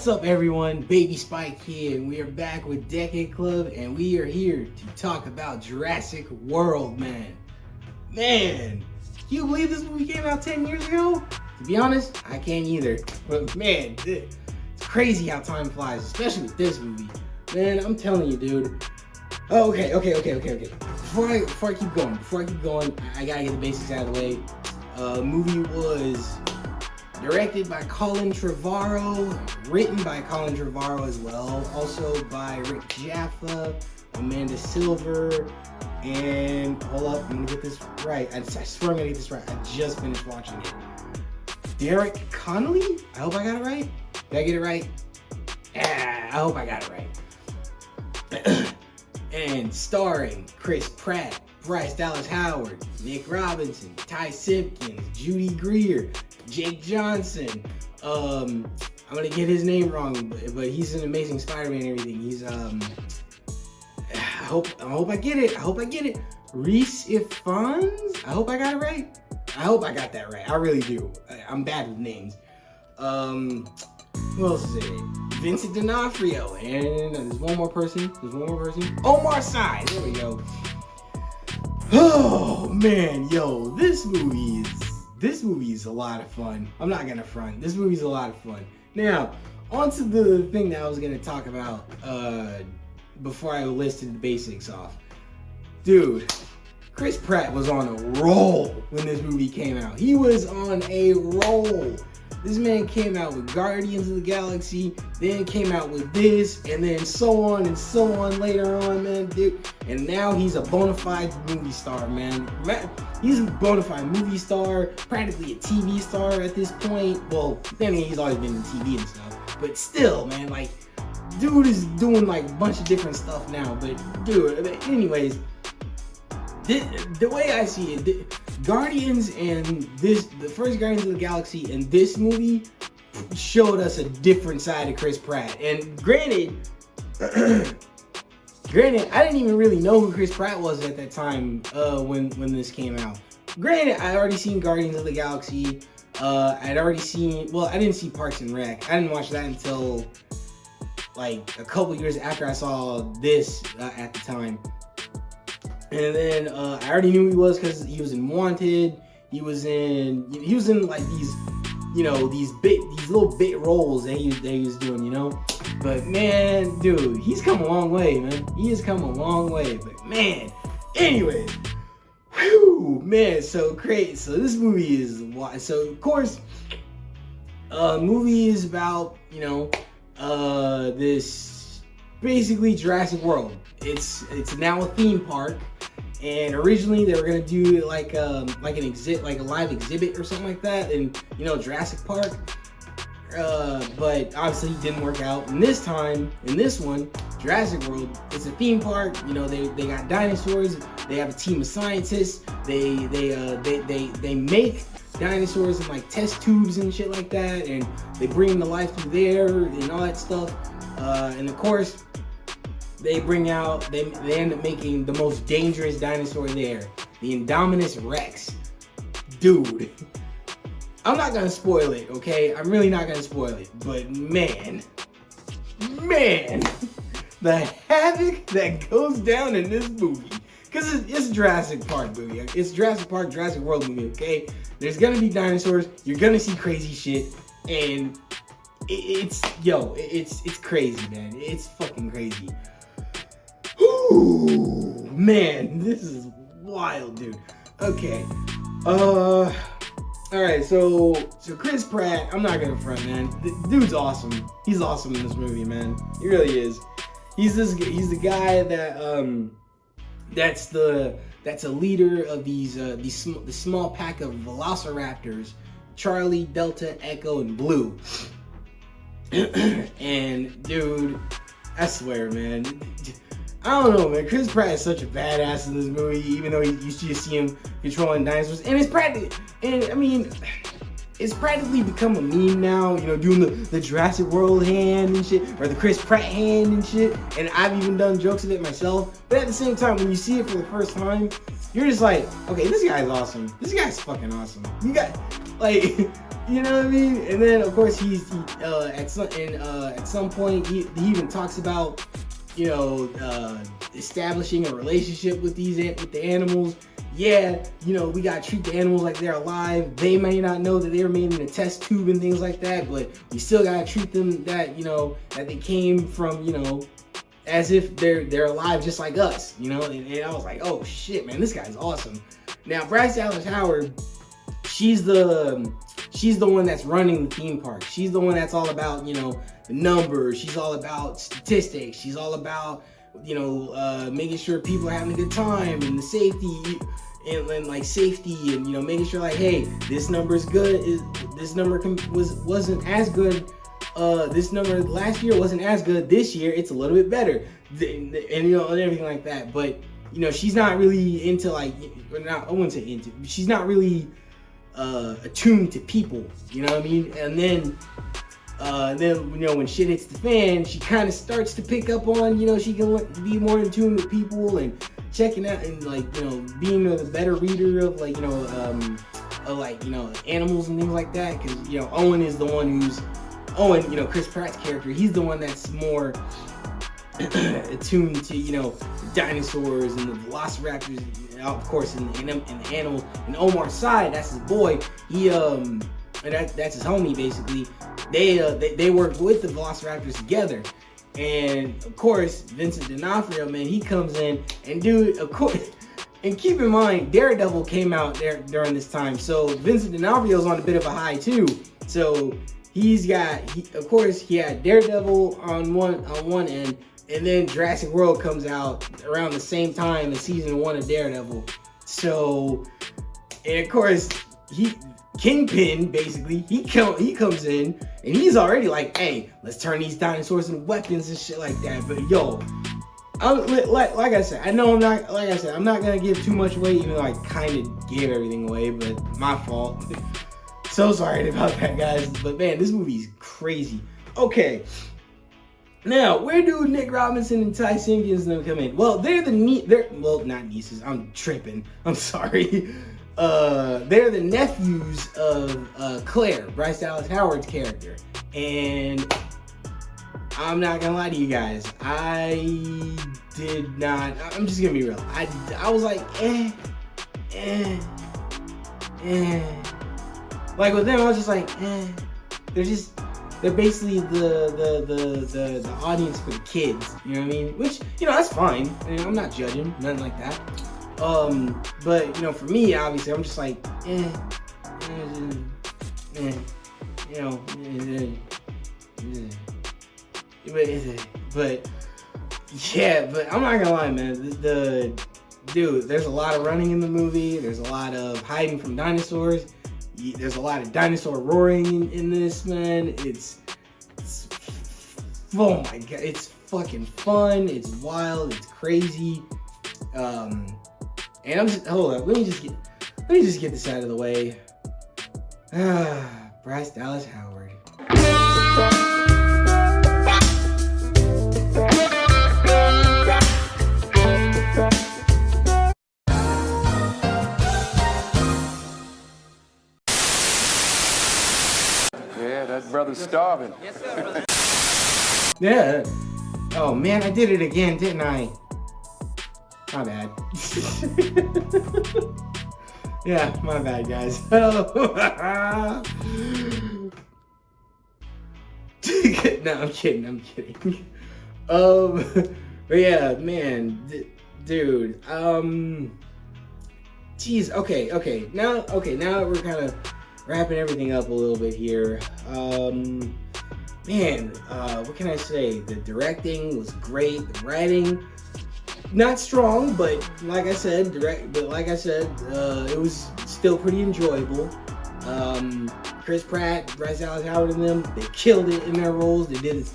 What's up, everyone? Baby Spike here, and we are back with Decade Club, and we are here to talk about Jurassic World, man. Man, can you believe this movie came out 10 years ago? To be honest, I can't either. But man, it's crazy how time flies, especially with this movie. Man, I'm telling you, dude. Oh, okay. Before I keep going, I gotta get the basics out of the way. Movie was directed by Colin Trevorrow, written by Colin Trevorrow as well, also by Rick Jaffa, Amanda Silver, and hold up, I'm gonna get this right. I swear I'm gonna get this right. I just finished watching it. Derek Connolley? I hope I got it right. Did I get it right? I hope I got it right. And starring Chris Pratt, Bryce Dallas Howard, Nick Robinson, Ty Simpkins, Judy Greer, Jake Johnson. I'm gonna get his name wrong, but he's an amazing Spider-Man and everything. He's I hope I get it. Reese Ifans? I hope I got it right. I hope I got that right. I really do. I'm bad with names. Who else is in it? Vincent D'Onfrio, and there's one more person. Omar Sy. There we go. Oh man, yo, this movie is a lot of fun. I'm not gonna front. This movie's a lot of fun. Now, on to the thing that I was gonna talk about before I listed the basics off. Dude, Chris Pratt was on a roll when this movie came out. He was on a roll. This man came out with Guardians of the Galaxy, then came out with this, and then so on later on, man, dude. And now he's a bona fide movie star, man. He's a bona fide movie star, practically a TV star at this point. Well, then he's always been in TV and stuff, but still, man, like, dude is doing like a bunch of different stuff now. But dude, anyways, the way I see it, Guardians and the first Guardians of the Galaxy and this movie showed us a different side of Chris Pratt. And granted, I didn't even really know who Chris Pratt was at that time when this came out. Granted, I already seen Guardians of the Galaxy. I didn't see Parks and Rec. I didn't watch that until like a couple years after I saw this at the time. And then I already knew who he was because he was in Wanted. He was in like these, these little bit roles that he was doing, But man, dude, he's come a long way, man. He has come a long way. But man, anyways, whew, man, so great. So this movie is so of course, movie is about this basically Jurassic World. It's now a theme park. And originally they were gonna do like a live exhibit or something like that in Jurassic Park, but obviously it didn't work out. And this time, in this one, Jurassic World, it's a theme park. They got dinosaurs. They have a team of scientists. They make dinosaurs in like test tubes and shit like that, and they bring them to life through there and all that stuff. And of course, they end up making the most dangerous dinosaur there, the Indominus Rex. Dude, I'm not gonna spoil it, okay? I'm really not gonna spoil it, but man, the havoc that goes down in this movie, because it's a Jurassic Park movie. It's Jurassic Park, Jurassic World movie, okay? There's gonna be dinosaurs, you're gonna see crazy shit, and it's crazy, man. It's fucking crazy. Ooh, man, this is wild, dude. Okay. Alright, so Chris Pratt, I'm not gonna front, man. The dude's awesome. He's awesome in this movie, man. He really is. He's the guy that that's a leader of the small pack of velociraptors, Charlie, Delta, Echo, and Blue. And dude, I swear, man, I don't know, man. Chris Pratt is such a badass in this movie, even though you just see him controlling dinosaurs. And it's practically become a meme now, doing the Jurassic World hand and shit, or the Chris Pratt hand and shit. And I've even done jokes of it myself. But at the same time, when you see it for the first time, you're just like, okay, this guy's awesome. This guy's fucking awesome. You got, like, You know what I mean? And then of course at some point he even talks about, you know, establishing a relationship with the animals. Yeah, you know, we gotta treat the animals like they're alive. They may not know that they were made in a test tube and things like that, but we still gotta treat them that, you know, that they came from, you know, as if they're alive just like us, you know. And I was like, oh shit, man, this guy's awesome. Now Bryce Dallas Howard, she's the one that's running the theme park. She's the one that's all about, you know, the numbers. She's all about statistics. She's all about, you know, making sure people are having a good time and the safety and like safety and, you know, making sure like, hey, this number is good. This number wasn't as good. This number last year wasn't as good. This year it's a little bit better, and you know, and everything like that. But you know, she's not really into like, or not. I wouldn't say into. She's not really attuned to people. You know what I mean? And then you know, when shit hits the fan, she kind of starts to pick up on, you know, she can be more in tune with people and checking out and like, you know, being a better reader of like, you know, of like, you know, animals and things like that. Because you know, Owen is the one who's you know, Chris Pratt's character. He's the one that's more attuned to, you know, dinosaurs and the velociraptors, of course, and the animals. And Omar Sy, that's his boy. He and that's his homie basically. They work with the velociraptors together. And of course, Vincent D'Onfrio, man, he comes in and dude, of course. And keep in mind, Daredevil came out there during this time, so Vincent D'Onofrio's on a bit of a high too. So of course, he had Daredevil on one end, and then Jurassic World comes out around the same time as season 1 of Daredevil. So, and of course, Kingpin basically, he comes in, and he's already like, hey, let's turn these dinosaurs into weapons and shit like that. But yo, like I said, I'm not gonna give too much away, even though I kind of gave everything away, but my fault. So sorry about that, guys. But man, this movie's crazy. Okay. Now, where do Nick Robinson and Ty Simpkins come in? Well, they're not nieces. I'm tripping. I'm sorry. They're the nephews of Claire, Bryce Dallas Howard's character. And I'm not gonna lie to you guys. I'm just gonna be real. I was like, Like with them, I was just like, they're basically the audience for the kids, you know what I mean? Which, you know, that's fine. You know, I'm not judging, nothing like that. But you know, for me, obviously, I'm just like, you know, but yeah, but I'm not gonna lie, man. Dude, there's a lot of running in the movie. There's a lot of hiding from dinosaurs. There's a lot of dinosaur roaring in this, man. It's oh my god, it's fucking fun. It's wild. It's crazy. And I'm just hold up. Let me just get this out of the way. Bryce Dallas Howard. That brother's starving. Yes, sir, brother. Yeah. Oh man, I did it again, didn't I? My bad. Yeah, my bad, guys. No, I'm kidding. But yeah, man, dude. Geez. Okay. Now we're kind of wrapping everything up a little bit here. Man, what can I say? The directing was great. The writing, not strong, but like I said, it was still pretty enjoyable. Chris Pratt, Bryce Dallas Howard, and them, they killed it in their roles. They did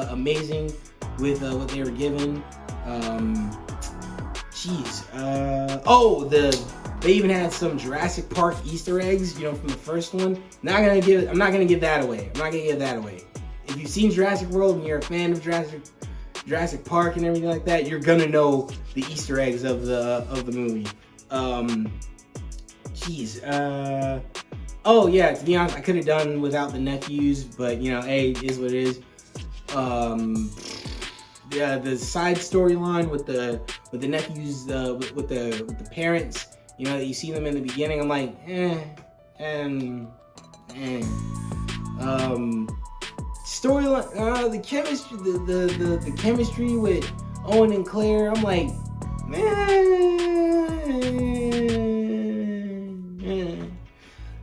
amazing with what they were given. They even had some Jurassic Park Easter eggs, you know, from the first one. I'm not gonna give that away. If you've seen Jurassic World and you're a fan of Jurassic Park and everything like that, you're gonna know the Easter eggs of the movie. Oh yeah, to be honest, I could have done without the nephews, but you know, hey, it is what it is. Yeah, the side storyline with the nephews, with the parents, you know, you see them in the beginning. I'm like, storyline, the chemistry, the chemistry with Owen and Claire. I'm like,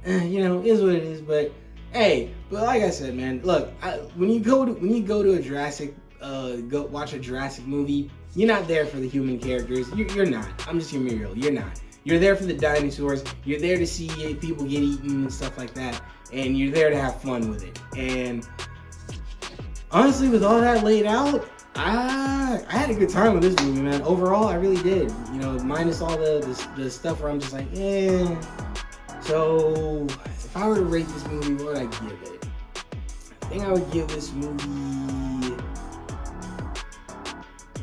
you know, is what it is. But hey, but like I said, man, look, when you go to a Jurassic, go watch a Jurassic movie, you're not there for the human characters. You're not. I'm just gonna be real. You're not. You're there for the dinosaurs. You're there to see people get eaten and stuff like that, and you're there to have fun with it. And honestly, with all that laid out, I had a good time with this movie, man. Overall, I really did. You know, minus all the stuff where I'm just like, eh. So, if I were to rate this movie, what would I give it? I think I would give this movie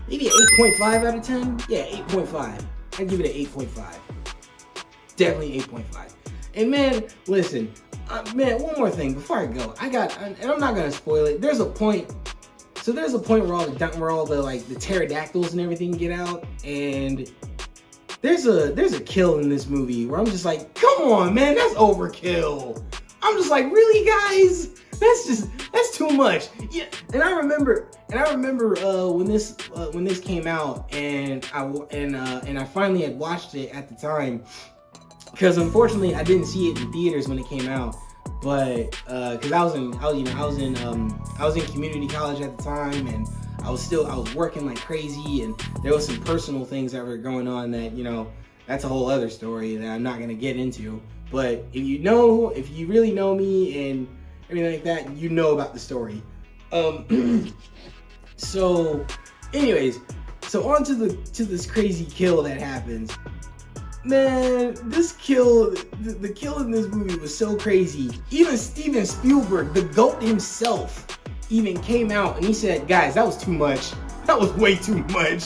maybe an 8.5 out of 10. Yeah, 8.5. I'd give it an 8.5. Definitely 8.5. And man, listen, man, one more thing before I go. And I'm not gonna spoil it. There's a point where all the like the pterodactyls and everything get out, and there's a kill in this movie where I'm just like, come on, man, that's overkill. I'm just like, really, guys? That's too much. Yeah, and I remember when this came out, and I finally had watched it at the time, because unfortunately I didn't see it in theaters when it came out, but because I was in community college at the time, and I was working like crazy, and there was some personal things that were going on that, you know, that's a whole other story that I'm not gonna get into. But if you really know me and everything like that, you know about the story. So anyways, so on to this crazy kill that happens. Man, this kill, the kill in this movie was so crazy. Even Steven Spielberg, the GOAT himself, even came out and he said, guys, that was too much. That was way too much.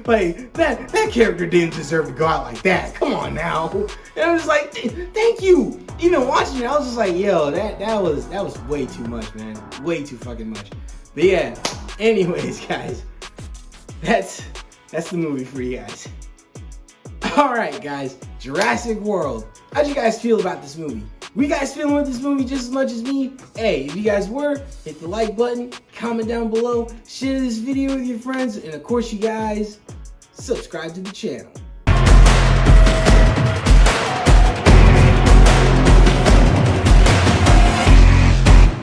Like, that character didn't deserve to go out like that. Come on now. And I was like, thank you. Even watching it, I was just like, yo, that was way too much, man. Way too fucking much. But yeah, anyways, guys, that's the movie for you guys. Alright, guys, Jurassic World. How'd you guys feel about this movie? Were you guys feeling with this movie just as much as me? Hey, if you guys were, hit the like button, comment down below, share this video with your friends, and of course, you guys, subscribe to the channel.